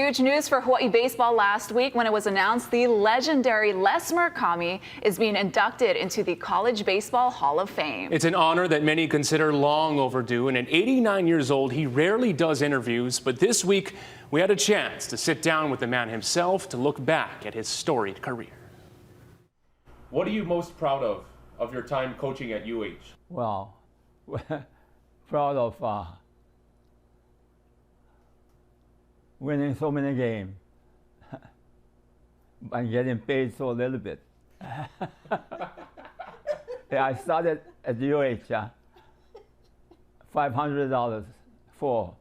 Huge news for Hawaii baseball last week when it was announced the legendary Les Murakami is being inducted into the College Baseball Hall of Fame. It's an honor that many consider long overdue, and at 89 years old, he rarely does interviews, but this week we had a chance to sit down with the man himself to look back at his storied career. What are you most proud of your time coaching at UH? Well, proud of winning so many games and getting paid so little bit. Yeah, I started at UH, $500 for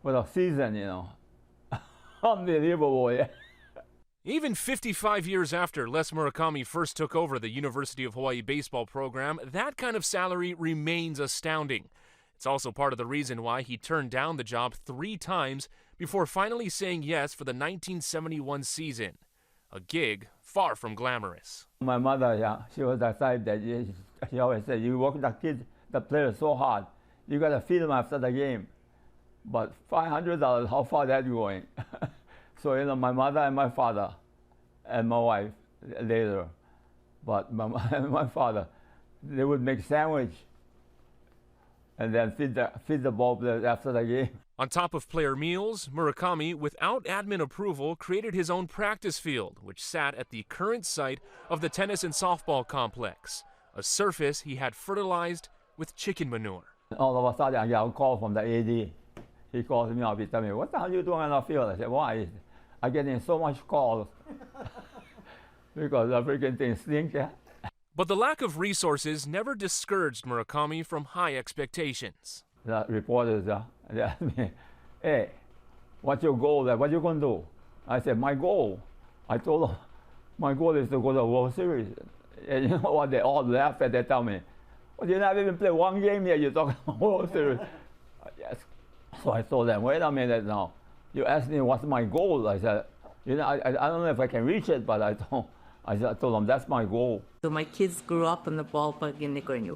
the season, you know. Unbelievable, yeah. Even 55 years after Les Murakami first took over the University of Hawaii baseball program, that kind of salary remains astounding. It's also part of the reason why he turned down the job 3 times before finally saying yes for the 1971 season, a gig far from glamorous. My mother, yeah, she was the type that she always said, you work the kids, the players so hard, you got to feed them after the game. But $500, how far that going? So, you know, my mother and my father and my wife later, but my father, they would make sandwich and then feed the ball players after the game. On top of player meals, Murakami, without admin approval, created his own practice field, which sat at the current site of the tennis and softball complex, a surface he had fertilized with chicken manure. All of a sudden, I got a call from the AD. He calls me up, he tells me, what the hell are you doing on the field? I said, why? I'm getting so much calls because the freaking thing stinks, yeah. But the lack of resources never discouraged Murakami from high expectations. The reporters, they asked me, hey, what's your goal? What you going to do? I said, my goal. I told them, my goal is to go to the World Series. And you know what? They all laugh and they tell me, well, you never even played one game yet, you're talking about World Series. Yes. So I told them, wait a minute now. You asked me what's my goal. I said, you know, I don't know if I can reach it, but I told them that's my goal. So my kids grew up in the ballpark and they're going,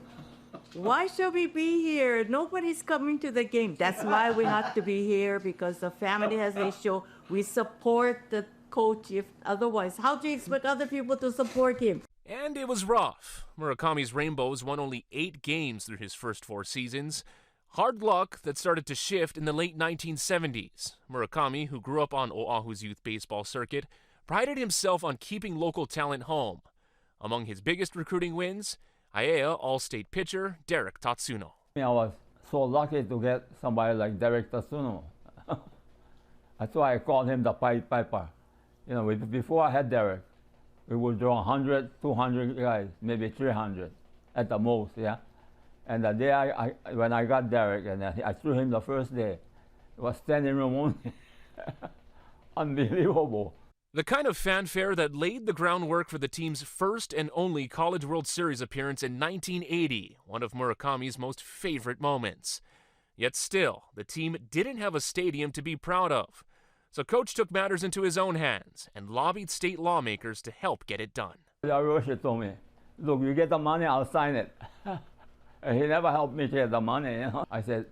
why should we be here? Nobody's coming to the game. That's why we have to be here, because the family has a show. We support the coach. If otherwise, how do you expect other people to support him? And it was rough. Murakami's Rainbows won only 8 games through his first 4 seasons. Hard luck that started to shift in the late 1970s. Murakami, who grew up on Oahu's youth baseball circuit, prided himself on keeping local talent home. Among his biggest recruiting wins, Aiea All-State pitcher Derek Tatsuno. I was so lucky to get somebody like Derek Tatsuno. That's why I called him the Pied Piper. You know, before I had Derek, we would draw 100, 200 guys, maybe 300 at the most, yeah. And the day when I got Derek and I threw him the first day, it was standing room only. Unbelievable. The kind of fanfare that laid the groundwork for the team's first and only College World Series appearance in 1980, one of Murakami's most favorite moments. Yet still, the team didn't have a stadium to be proud of. So Coach took matters into his own hands and lobbied state lawmakers to help get it done. Hiroshi told me, look, you get the money, I'll sign it. And he never helped me get the money, you know. I said,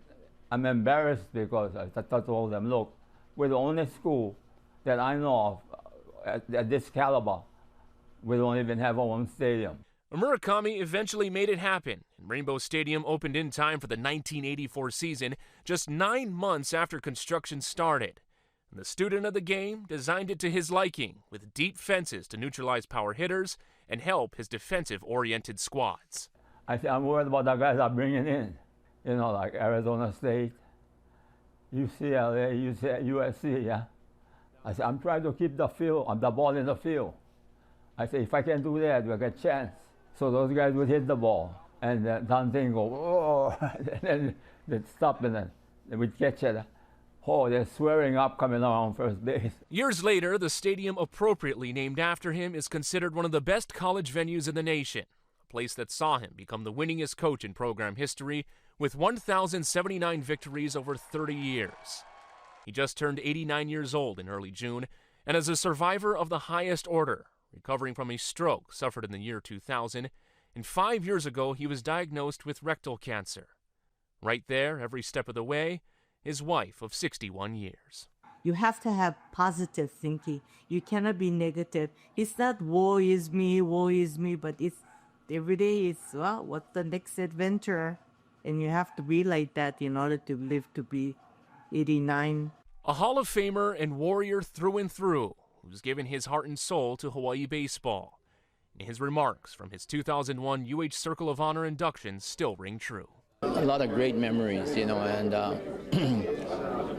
I'm embarrassed because I told them, look, we're the only school that I know of at this caliber. We don't even have our own stadium. Murakami eventually made it happen, and Rainbow Stadium opened in time for the 1984 season, just 9 months after construction started. And the student of the game designed it to his liking, with deep fences to neutralize power hitters and help his defensive-oriented squads. I said, I'm worried about the guys I'm bringing in, you know, like Arizona State, UCLA, USC, yeah. I said, I'm trying to keep the ball in the field. I said, if I can do that, we'll get a chance. So those guys would hit the ball, and then Dante go, oh, and then they'd stop, and then they would catch it. Oh, they're swearing up coming around first base. Years later, the stadium appropriately named after him is considered one of the best college venues in the nation, a place that saw him become the winningest coach in program history with 1,079 victories over 30 years. He just turned 89 years old in early June, and is a survivor of the highest order, recovering from a stroke suffered in the year 2000, and 5 years ago he was diagnosed with rectal cancer. Right there, every step of the way, his wife of 61 years. You have to have positive thinking. You cannot be negative. It's not woe is me, but it's every day is, well, what's the next adventure? And you have to be like that in order to live to be 89. A Hall of Famer and warrior through and through, who's given his heart and soul to Hawaii baseball. And his remarks from his 2001 UH Circle of Honor induction still ring true. A lot of great memories, and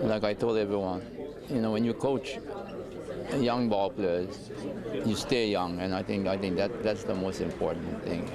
like I told everyone, when you coach young ball players, you stay young, and I think that's the most important thing.